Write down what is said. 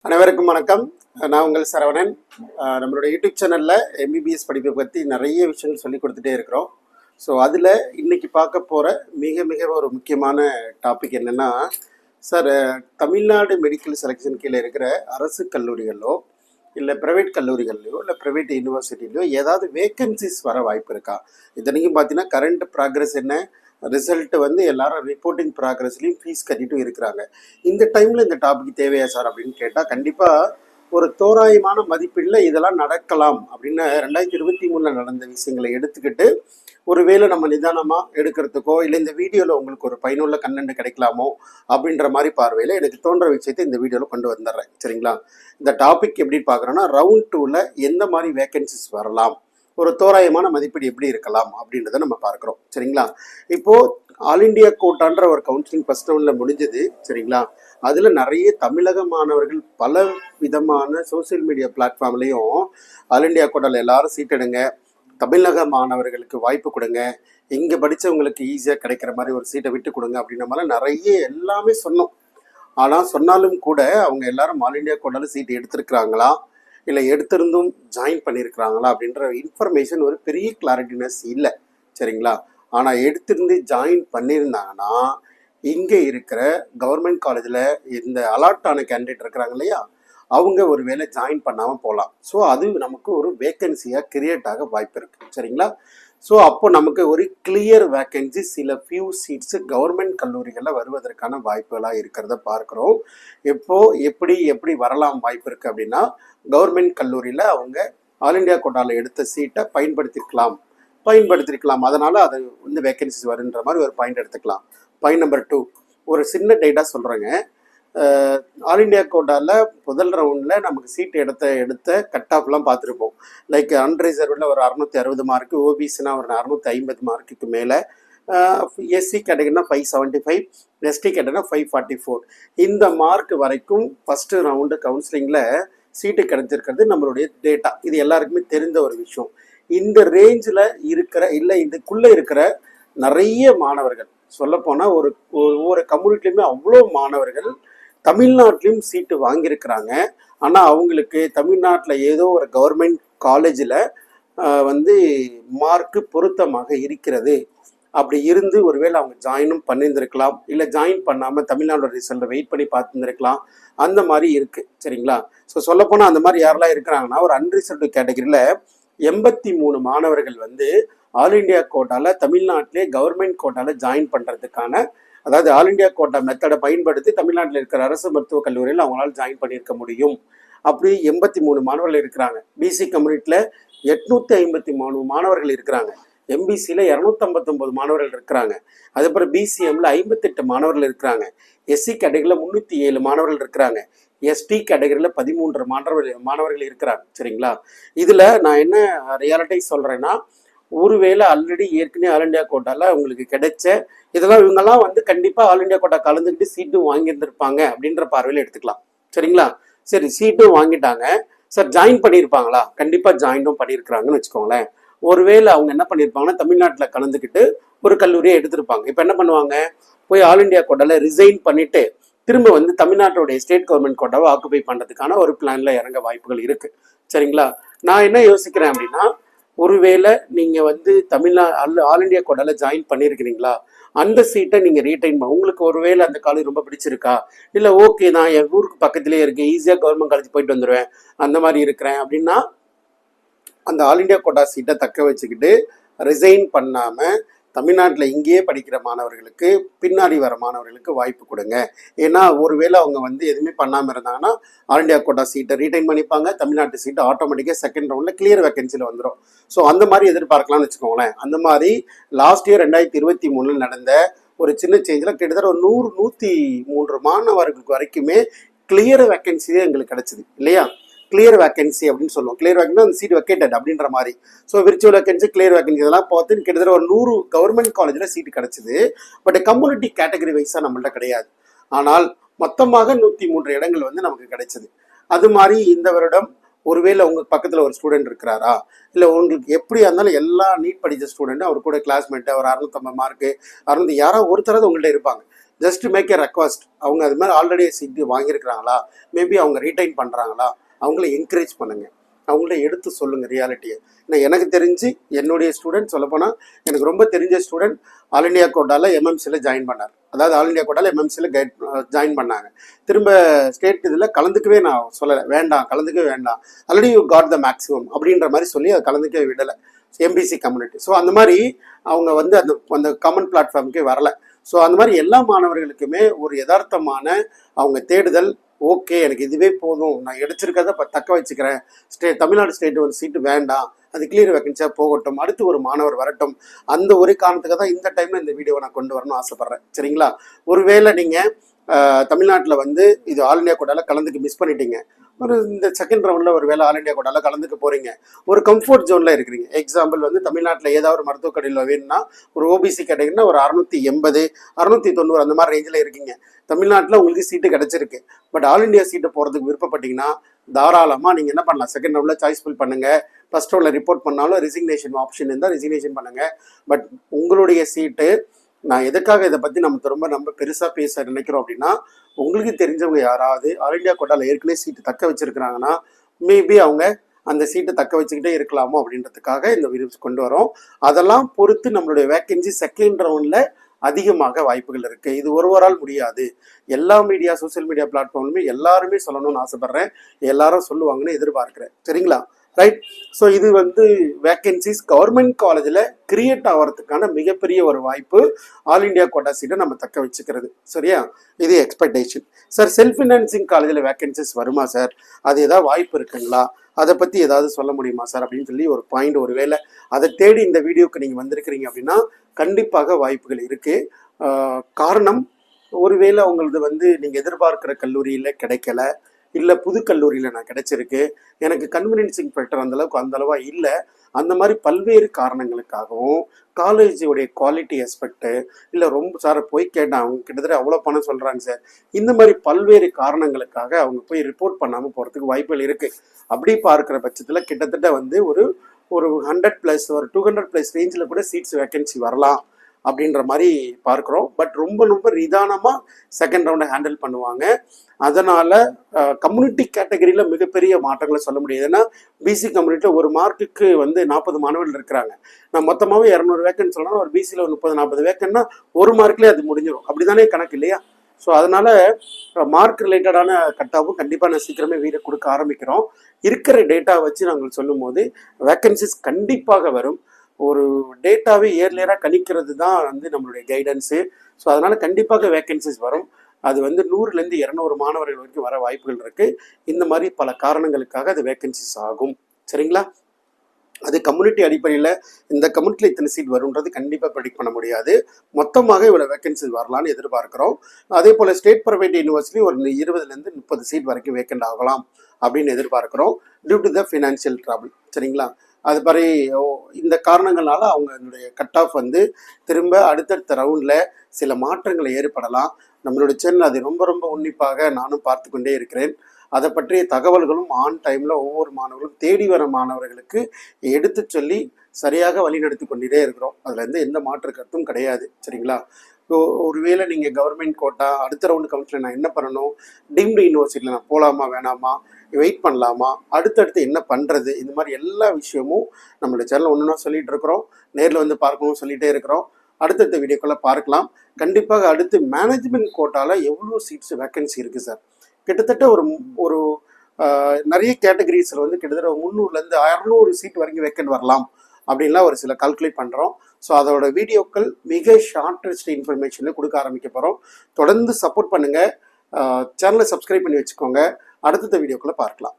அனைவருக்கும் வணக்கம். நான் உங்கள் சரவணன். நம்மளோட யூடியூப் சேனலில் எம்பிபிஎஸ் படிப்பை பற்றி நிறைய விஷயங்கள் சொல்லி கொடுத்துட்டே இருக்கிறோம். ஸோ அதில் இன்றைக்கி பார்க்க போகிற மிக ஒரு முக்கியமான டாபிக் என்னென்னா, சார், தமிழ்நாடு மெடிக்கல் செலெக்ஷன் கீழே இருக்கிற அரசு கல்லூரிகளோ இல்லை ப்ரைவேட் கல்லூரிகள்லையோ இல்லை ப்ரைவேட் யூனிவர்சிட்டிலையோ ஏதாவது வேக்கன்சிஸ் வர வாய்ப்பு இருக்கா? இத்தனைக்கும் பார்த்தீங்கன்னா கரண்ட் ப்ராக்ரஸ் என்ன, ரிசல்ட் வந்து எல்லாரும் ரிப்போர்ட்டிங் ப்ராக்ரஸ்லையும் ஃபீஸ் கட்டிட்டும் இருக்கிறாங்க. இந்த டைமில் இந்த டாபிக் தேவையா சார் அப்படின்னு கேட்டால், கண்டிப்பாக ஒரு தோராயமான மதிப்பீடில் இதெல்லாம் நடக்கலாம் அப்படின்னு 2023 நடந்த விஷயங்களை எடுத்துக்கிட்டு ஒருவேளை நம்ம நிதானமாக எடுக்கிறதுக்கோ இல்லை இந்த வீடியோவில் உங்களுக்கு ஒரு பயனுள்ள கண்டென்ட் கிடைக்கலாமோ அப்படின்ற மாதிரி பார்வையில் எனக்கு தோன்ற விஷயத்தை இந்த வீடியோவில் கொண்டு வந்துடுறேன். சரிங்களா? இந்த டாபிக் எப்படி பார்க்குறோன்னா, ரவுண்ட் 2ல் எந்த மாதிரி வேக்கன்சிஸ் வரலாம், ஒரு தோராயமான மதிப்பீடு எப்படி இருக்கலாம் அப்படின்றத நம்ம பார்க்குறோம். சரிங்களா? இப்போது ஆல் இண்டியா கோட்டான்ற ஒரு கவுன்சிலிங் ஃபர்ஸ்ட் ரவுண்டில் முடிஞ்சது. சரிங்களா? அதில் நிறைய தமிழக மாணவர்கள் பல விதமான சோசியல் மீடியா பிளாட்ஃபார்ம்லேயும் ஆல் இண்டியா கோட்டாவில் எல்லாரும் சீட் எடுங்க, தமிழக மாணவர்களுக்கு வாய்ப்பு கொடுங்க, இங்கே படித்தவங்களுக்கு ஈஸியாக கிடைக்கிற மாதிரி ஒரு சீட்டை விட்டு கொடுங்க அப்படின்ற மாதிரி நிறைய எல்லாமே சொன்னோம். ஆனால் சொன்னாலும் கூட அவங்க எல்லாரும் ஆல் இண்டியா கோட்டாவில் சீட்டு எடுத்திருக்கிறாங்களா இல்லை எடுத்திருந்தும் ஜாயின் பண்ணியிருக்கிறாங்களா அப்படின்ற இன்ஃபர்மேஷன் ஒரு பெரிய கிளாரிட்டினஸ் இல்லை. சரிங்களா? ஆனால் எடுத்திருந்து ஜாயின் பண்ணியிருந்தாங்கன்னா இங்கே இருக்கிற கவர்மெண்ட் காலேஜில் இந்த அலாட் ஆன கேண்டிடேட் இருக்கிறாங்க இல்லையா, அவங்க ஒரு வேளை ஜாயின் பண்ணாமல் போகலாம். ஸோ அது நமக்கு ஒரு வேக்கன்சியாக கிரியேட் ஆக வாய்ப்பு இருக்குது. சரிங்களா? ஸோ அப்போ நமக்கு ஒரு கிளியர் வேக்கன்சி சில ஃபியூ சீட்ஸு கவர்மெண்ட் கல்லூரிகளில் வருவதற்கான வாய்ப்புகளாக இருக்கிறத பார்க்குறோம். எப்படி வரலாம் வாய்ப்பு இருக்குது அப்படின்னா, கவர்மெண்ட் கல்லூரியில் அவங்க ஆல் இண்டியா கோட்டாவில் எடுத்த சீட்டை பயன்படுத்திருக்கலாம். அதனால் அது வந்து வேக்கன்சிஸ் வருன்ற மாதிரி ஒரு பாயிண்ட் எடுத்துக்கலாம். பாயிண்ட் நம்பர் 2, ஒரு சின்ன டேட்டா சொல்கிறேங்க. ஆல் இண்டியா கோட்டாவில் முதல் ரவுண்டில் நமக்கு சீட் எடுத்த கட் ஆஃப்லாம் பார்த்துருப்போம். லைக் அன்ரிசர்வ்டில் ஒரு 660 மார்க்கு, ஓபிசினா ஒரு 650 மார்க்குக்கு மேலே, எஸ்சி கேட்டகரினா 575, எஸ்டி கேட்டகரினா 544. இந்த மார்க் வரைக்கும் ஃபஸ்ட்டு ரவுண்டு கவுன்சிலிங்கில் சீட்டு கிடைச்சிருக்கிறது நம்மளுடைய டேட்டா. இது எல்லாருக்குமே தெரிந்த ஒரு விஷயம். இந்த ரேஞ்சில் இருக்கிற இல்லை இதுக்குள்ளே இருக்கிற நிறைய மாணவர்கள், சொல்லப்போனால் ஒவ்வொரு கம்யூனிட்டிலையுமே அவ்வளோ மாணவர்கள் தமிழ்நாட்டிலையும் சீட்டு வாங்கியிருக்கிறாங்க. ஆனால் அவங்களுக்கு தமிழ்நாட்டில் ஏதோ ஒரு கவர்மெண்ட் காலேஜில் வந்து மார்க்கு பொருத்தமாக இருக்கிறது. அப்படி இருந்து ஒருவேளை அவங்க ஜாயினும் பண்ணியிருந்திருக்கலாம், இல்லை ஜாயின் பண்ணாமல் தமிழ்நாடு ரிசல்ட்டை வெயிட் பண்ணி பார்த்துருந்துருக்கலாம். அந்த மாதிரி இருக்குது. சரிங்களா? ஸோ சொல்லப்போனால் அந்த மாதிரி யாரெல்லாம் இருக்கிறாங்கன்னா, ஒரு அன்ரிசல்ட் கேட்டகரியில் 83 மாணவர்கள் வந்து ஆல் இண்டியா கோட்டாவில் தமிழ்நாட்டிலே கவர்மெண்ட் கோட்டாவில் ஜாயின் பண்ணுறதுக்கான, அதாவது ஆல் இண்டியா கோட்டா மெத்தடை பயன்படுத்தி தமிழ்நாட்டில் இருக்கிற அரசு மருத்துவக் கல்லூரியில் அவங்களால ஜாயின் பண்ணியிருக்க முடியும். அப்படி 83 மாணவர்கள் இருக்கிறாங்க. பிசி கம்யூனிட்டியில் 853 மாணவர்கள் இருக்கிறாங்க. எம்பிசியில் 259 மாணவர்கள் இருக்கிறாங்க. அதுக்கப்புறம் பிசிஎம்ல 58 மாணவர்கள் இருக்கிறாங்க. எஸ்சி கேட்டகரியில் 307 மாணவர்கள் இருக்கிறாங்க. எஸ்டி கேட்டகரியில் 13 மாணவர்கள் இருக்கிறாங்க. சரிங்களா? இதில் நான் என்ன ரியாலிட்டி சொல்கிறேன்னா, ஒருவேளை ஆல்ரெடி ஏற்கனவே ஆல் இண்டியா கோட்டாவில் உங்களுக்கு கிடைச்ச இதெல்லாம் இவங்கெல்லாம் வந்து கண்டிப்பாக ஆல் இண்டியா கோட்டா கலந்துக்கிட்டு சீட்டும் வாங்கியிருந்திருப்பாங்க அப்படின்ற பார்வையில் எடுத்துக்கலாம். சரிங்களா? சரி, சீட்டும் வாங்கிட்டாங்க. சார், ஜாயின் பண்ணியிருப்பாங்களா? கண்டிப்பாக ஜாயினும் பண்ணியிருக்கிறாங்கன்னு வச்சுக்கோங்களேன். ஒருவேளை அவங்க என்ன பண்ணியிருப்பாங்கன்னா, தமிழ்நாட்டில் கலந்துக்கிட்டு ஒரு கல்லூரியை எடுத்திருப்பாங்க. இப்போ என்ன பண்ணுவாங்க, போய் ஆல் இண்டியா கோட்டாவில் ரிசைன் பண்ணிவிட்டு திரும்ப வந்து தமிழ்நாட்டோடைய ஸ்டேட் கவர்மெண்ட் கோட்டாவை ஆக்குபை பண்ணுறதுக்கான ஒரு பிளானில் இறங்க வாய்ப்புகள் இருக்குது. சரிங்களா? நான் என்ன யோசிக்கிறேன் அப்படின்னா, ஒருவேளை நீங்கள் வந்து ஆல் இண்டியா கோட்டாவில் ஜாயின் பண்ணியிருக்கிறீங்களா, அந்த சீட்டை நீங்கள் ரீடைன் பண்ண, உங்களுக்கு ஒருவேளை அந்த காலேஜ் ரொம்ப பிடிச்சிருக்கா, இல்லை ஓகே நான் என் ஊருக்கு பக்கத்துலேயே இருக்கேன், ஈஸியாக கவர்மெண்ட் காலேஜ் போயிட்டு வந்துடுவேன், அந்த மாதிரி இருக்கிறேன் அப்படின்னா அந்த ஆல் இண்டியா கோட்டா சீட்டை தக்க வச்சுக்கிட்டு ரிசைன் பண்ணாமல் தமிழ்நாட்டில் இங்கேயே படிக்கிற மாணவர்களுக்கு, பின்னாடி வர மாணவர்களுக்கு வாய்ப்பு கொடுங்க. ஏன்னா ஒருவேளை அவங்க வந்து எதுவுமே பண்ணாமல் இருந்தாங்கன்னா ஆல் இண்டியா கோட்டா சீட்டை ரீடைன் பண்ணிப்பாங்க, தமிழ்நாட்டு சீட்டை ஆட்டோமேட்டிக்காக செகண்ட் ரவுண்டில் கிளியர் வேக்கன்சியில் வந்துடும். ஸோ அந்த மாதிரி எதிர்பார்க்கலாம்னு வச்சுக்கோங்களேன். அந்த மாதிரி லாஸ்ட் இயர் 2023 நடந்த ஒரு சின்ன சேஞ்சில் கிட்டத்தட்ட ஒரு 103 மாணவர்களுக்கு வரைக்குமே கிளியர் வேக்கன்சியே எங்களுக்கு கிடைச்சிது இல்லையா? கிளியர் வேக்கன்சி அப்படின்னு சொல்லுவோம். கிளியர் வேக்கன்சி அந்த சீட் வெக்கேட்டட் அப்படின்ற மாதிரி. So virtual vacancy, clear vacancy இதெல்லாம் பார்த்து கிட்டத்தட்ட ஒரு 100 கவர்மெண்ட் காலேஜில் சீட்டு கிடச்சிது. பட் கம்யூனிட்டி கேட்டகரி வைஸாக நம்மள்ட்ட கிடையாது. ஆனால் மொத்தமாக 103 இடங்கள் வந்து நமக்கு கிடைச்சிது. அது மாதிரி இந்த வருடம் ஒருவேளை உங்கள் பக்கத்தில் ஒரு ஸ்டூடெண்ட் இருக்கிறாரா, இல்லை உங்களுக்கு எப்படியா இருந்தாலும் எல்லா நீட் படித்த ஸ்டூடெண்ட்டும் அவர் கூட கிளாஸ்மேட்டு, அவர் 650 மார்க்கு 600 யாராவது ஒருத்தராவது உங்கள்கிட்ட இருப்பாங்க. Just make a request. அவங்க அது மாதிரி ஆல்ரெடி சீட்டு வாங்கியிருக்கிறாங்களா, மேபி அவங்க ரீடைன் பண்ணுறாங்களா, அவங்கள என்கரேஜ் பண்ணுங்கள், அவங்கள்ட்ட எடுத்து சொல்லுங்கள் ரியாலிட்டியை. ஏன்னா எனக்கு தெரிஞ்சு என்னுடைய ஸ்டூடெண்ட் சொல்லப்போனால் எனக்கு ரொம்ப தெரிஞ்ச ஸ்டூடெண்ட் ஆல் இண்டியா கோட்டாவில் எம்எம்சியில் ஜாயின் பண்ணார். அதாவது ஆல் இண்டியா கோட்டாவில் எம்எம்சியில் ஜாயின் பண்ணாங்க. திரும்ப ஸ்டேட் இதில் கலந்துக்கவே நான் சொல்லலை, வேண்டாம் கலந்துக்கவே வேண்டாம், already you got the maximum அப்படின்ற மாதிரி சொல்லி அதை கலந்துக்கவே விடலை எம்பிசி கம்யூனிட்டி. ஸோ அந்த மாதிரி அவங்க வந்து அந்த காமன் பிளாட்ஃபார்முக்கே வரலை. ஸோ அந்த மாதிரி எல்லா மாணவர்களுக்குமே ஒரு யதார்த்தமான அவங்க தேடுதல், ஓகே எனக்கு இதுவே போதும், நான் எடுத்திருக்கிறத தக்க வச்சுக்கிறேன், தமிழ்நாடு ஸ்டேட் ஒரு சீட்டு வேண்டாம், அது கிளியர் வேக்கன்சியாக போகட்டும், அடுத்து ஒரு மாணவர் வரட்டும், அந்த ஒரு காரணத்துக்காக தான் இந்த டைமில் இந்த வீடியோவை நான் கொண்டு வரணும்னு ஆசைப்பட்றேன். சரிங்களா? ஒருவேளை நீங்கள் தமிழ்நாட்டில் வந்து இது ஆல் இண்டியா கோட்டாவில் கலந்துக்கு மிஸ் பண்ணிட்டீங்க, ஒரு இந்த செகண்ட் ரவுண்டில் ஒரு வேளை ஆல் இண்டியா கோட்டாவில் கலந்துக்க போகிறீங்க, ஒரு கம்ஃபர்ட் ஜோனில் இருக்கிறீங்க. எக்ஸாம்பிள் வந்து தமிழ்நாட்டில் ஏதாவது ஒரு மருத்துவக் கடையில் வேணும்னா ஒரு ஓபிசி கேட்டகரினா ஒரு 680 690 அந்த மாதிரி ரேஞ்சில் இருக்கீங்க. தமிழ்நாட்டில் உங்களுக்கு சீட்டு கிடச்சிருக்கு. பட் ஆல் இண்டியா சீட்டை போகிறதுக்கு விருப்பப்பட்டீங்கன்னா தாராளமாக நீங்கள் என்ன பண்ணலாம், செகண்ட் ரவுண்டில் சாய்ஸ் ஃபில் பண்ணுங்கள். ஃபர்ஸ்ட் ரவுண்டில் ரிப்போர்ட் பண்ணாலும் ரெசிக்னேஷன் ஆப்ஷன் இருந்தால் ரெசிக்னேஷன் பண்ணுங்கள். பட் உங்களுடைய சீட்டு, நான் எதுக்காக இதை பற்றி நம்ம பெருசாக பேச நினைக்கிறோம் அப்படின்னா, உங்களுக்கு தெரிஞ்சவங்க யாராவது ஆல் இண்டியா கோட்டாவில் ஏற்கனவே சீட்டு தக்க வச்சுருக்கிறாங்கன்னா மேபி அவங்க அந்த சீட்டை தக்க வச்சுக்கிட்டே இருக்கலாமோ அப்படின்றதுக்காக இந்த வீடியோ கொண்டு வரோம். அதெல்லாம் பொறுத்து நம்மளுடைய வேக்கன்சி செகண்ட் ரவுண்டில் அதிகமாக வாய்ப்புகள் இருக்குது. இது ஒருவரால் முடியாது. எல்லா மீடியா, சோசியல் மீடியா பிளாட்ஃபார்ம்லுமே எல்லாருமே சொல்லணும்னு ஆசைப்பட்றேன், எல்லாரும் சொல்லுவாங்கன்னு எதிர்பார்க்குறேன். சரிங்களா? ரைட். ஸோ இது வந்து வேக்கன்சிஸ் கவர்மெண்ட் காலேஜில் கிரியேட் ஆகிறதுக்கான மிகப்பெரிய ஒரு வாய்ப்பு ஆல் இண்டியா கோட்டா சீட்டை நம்ம தக்க வச்சுக்கிறது. சரியா? இது எக்ஸ்பெக்டேஷன். சார் செல்ஃப் ஃபினான்சிங் காலேஜில் வேக்கன்சிஸ் வருமா சார், அது ஏதாவது வாய்ப்பு இருக்குங்களா, அதை பற்றி ஏதாவது சொல்ல முடியுமா சார் அப்படின்னு சொல்லி ஒரு பாயிண்ட், ஒரு வேளை அதை தேடி இந்த வீடியோக்கு நீங்கள் வந்திருக்கிறீங்க அப்படின்னா கண்டிப்பாக வாய்ப்புகள் இருக்குது. காரணம், ஒருவேளை உங்களது வந்து நீங்கள் எதிர்பார்க்குற கல்லூரியில் கிடைக்கல, இல்லை புது கல்லூரியில் நான் கிடைச்சிருக்கு, எனக்கு கன்வீனியன்சிங் ஃபேக்டர் அந்தளவா இல்லை, அந்த மாதிரி பல்வேறு காரணங்களுக்காகவும் காலேஜோடைய குவாலிட்டி எஸ்பெக்ட்டு, இல்லை ரொம்ப சார் போய் கேட்டால் அவங்க கிட்டத்தட்ட அவ்வளோ பணம் சொல்கிறாங்க சார், இந்த மாதிரி பல்வேறு காரணங்களுக்காக அவங்க போய் ரிப்போர்ட் பண்ணாமல் போகிறதுக்கு வாய்ப்புகள் இருக்குது. அப்படி பார்க்குற பட்சத்தில் கிட்டத்தட்ட வந்து ஒரு 100+ ஒரு 200+ ரேஞ்சில் கூட சீட்ஸ் வேக்கன்சி வரலாம் அப்படின்ற மாதிரி பார்க்குறோம். பட் ரொம்ப நிதானமாக செகண்ட் ரவுண்டை ஹேண்டில் பண்ணுவாங்க. அதனால் கம்யூனிட்டி கேட்டகரியில் மிகப்பெரிய மாற்றங்களை சொல்ல முடியாது. ஏன்னா பிசி கம்யூனிட்டியில் ஒரு மார்க்குக்கு வந்து 40 மாணவர்கள் இருக்கிறாங்க. நான் மொத்தமாகவே 200 வேக்கன்ட் சொல்லணும், ஒரு பிசியில் ஒரு 30-40 வேக்கன்னா ஒரு மார்க்லேயே அது முடிஞ்சிடும். அப்படி தானே கணக்கு இல்லையா? ஸோ அதனால் மார்க் ரிலேட்டடான கட்டாவும் கண்டிப்பாக நான் சீக்கிரமே வீடியோ கொடுக்க ஆரம்பிக்கிறோம். இருக்கிற டேட்டா வச்சு நாங்கள் சொல்லும் போது வேக்கன்சிஸ் கண்டிப்பாக வரும். ஒரு டேட்டாவே இயர்லியராக கணிக்கிறது தான் வந்து நம்மளுடைய கைடன்ஸு. ஸோ அதனால் கண்டிப்பாக வேக்கன்சிஸ் வரும். அது வந்து 100லேருந்து 200 மாணவர்கள் வரைக்கும் வர வாய்ப்புகள் இருக்குது. இந்த மாதிரி பல காரணங்களுக்காக அது வேக்கன்சிஸ் ஆகும். சரிங்களா? அது கம்யூனிட்டி அடிப்படையில் இந்த கம்யூனிட்டியில் இத்தனை சீட் வரும்ன்றது கண்டிப்பாக ப்ரெடிக்ட் பண்ண முடியாது. மொத்தமாக இவ்வளோ வேக்கன்சிஸ் வரலான்னு எதிர்பார்க்குறோம். அதே போல் ஸ்டேட் ப்ரைவேட் யூனிவர்சிட்டி ஒரு 20லேருந்து 30 சீட் வரைக்கும் வேக்கண்ட் ஆகலாம் அப்படின்னு எதிர்பார்க்குறோம், due to the financial trouble. சரிங்களா? அது மாதிரி இந்த காரணங்களால் அவங்களுடைய கட் ஆஃப் வந்து திரும்ப அடுத்தடுத்த ரவுண்டில் சில மாற்றங்களை ஏற்படலாம். நம்மளுடைய சேனல் அதை ரொம்ப உன்னிப்பாக நானும் பார்த்து கொண்டே இருக்கிறேன். அதை பற்றிய தகவல்களும் ஆன் டைமில் ஒவ்வொரு மாணவர்களும் தேடி வர மாணவர்களுக்கு எடுத்து சொல்லி சரியாக வழிநடத்தி கொண்டே இருக்கிறோம். அதில் எந்த மாற்று கருத்தும் கிடையாது. சரிங்களா? ஒருவேளை நீங்கள் கவர்மெண்ட் கோட்டா அடுத்த ரவுண்டு கவுன்சிலில் நான் என்ன பண்ணணும், டீம்டு யூனிவர்சிட்டியில் நான் போகலாமா வேணாமா, வெயிட் பண்ணலாமா, அடுத்தடுத்து என்ன பண்ணுறது, இந்த மாதிரி எல்லா விஷயமும் நம்மளோட சேனலில் ஒன்றுனா சொல்லிகிட்டு இருக்கிறோம். நேரில் வந்து பார்க்கணும்னு சொல்லிகிட்டே இருக்கிறோம். அடுத்தடுத்த வீடியோக்குள்ளே பார்க்கலாம். கண்டிப்பாக அடுத்து மேனேஜ்மெண்ட் கோட்டாவில் எவ்வளோ சீட்ஸ் வேக்கன்சி இருக்குது சார், கிட்டத்தட்ட ஒரு நிறைய கேட்டகரிஸில் வந்து கிட்டத்தட்ட 300லேருந்து 600 சீட் வரைக்கும் வேக்கன்ட் வரலாம் அப்படின்லாம் ஒரு சில கால்குலேட் பண்ணுறோம். ஸோ அதோட வீடியோக்கள் மிக ஷார்ட்டஸ்ட் இன்ஃபர்மேஷனில் கொடுக்க ஆரம்பிக்க போகிறோம். தொடர்ந்து சப்போர்ட் பண்ணுங்கள், சேனலை சப்ஸ்கிரைப் பண்ணி வச்சுக்கோங்க. அடுத்த வீடியோக்குள்ளே பார்க்கலாம்.